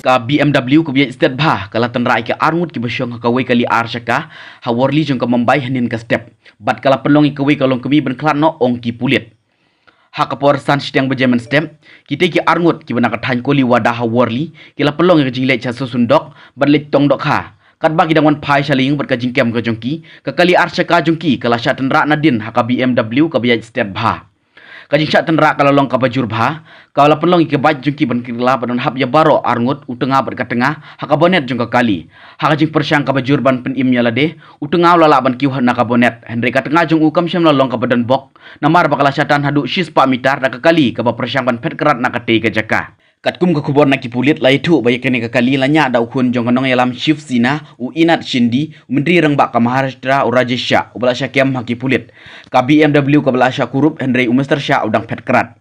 ka BMW ko biya state bah kala tanra ke arngut ki basyong ka we kali ar syaka ha warli jong ka Mumbai hanin ka step bat kala pelong ke we kalong kemi ben klan no ong ki pulit ha ka por san stiang bejemen step kite ki arngut ki bana ka than koli wada ha warli kila pelong ke jingle cha susundok bat le tong dok ha kat bagi dangwan phai shaling bat ka jingkem ka jongki ka kali ar syaka jongki kala sya tanra nadin ha ka BMW ka biya state bah kajing syak tenrak kalau long kabajur bah kalau pelong ke baj jungki ban kirla ban hab ya baro arngut utenga ber katengah hakabonet jung kali hakajing persyang kabajur ban pen im yalade utenga lala ban kiu na kabonet hendre katengah jung ukam syam long kabadan bok namar bakala syatan hadu sis pa mitar da kali ka persyang ban pet kerat na kate ka jaka katkum ka kubor na kipulit lai thu baye kene ka kali lanya da ukun jong kanong yalam shift sina u inat shindi menteri rang bak ka Maharashtra u Rajesh Shah u bala syakem hakipulit ka BMW ka bala sya kurup hendre u Mr. Shah udang pet kerat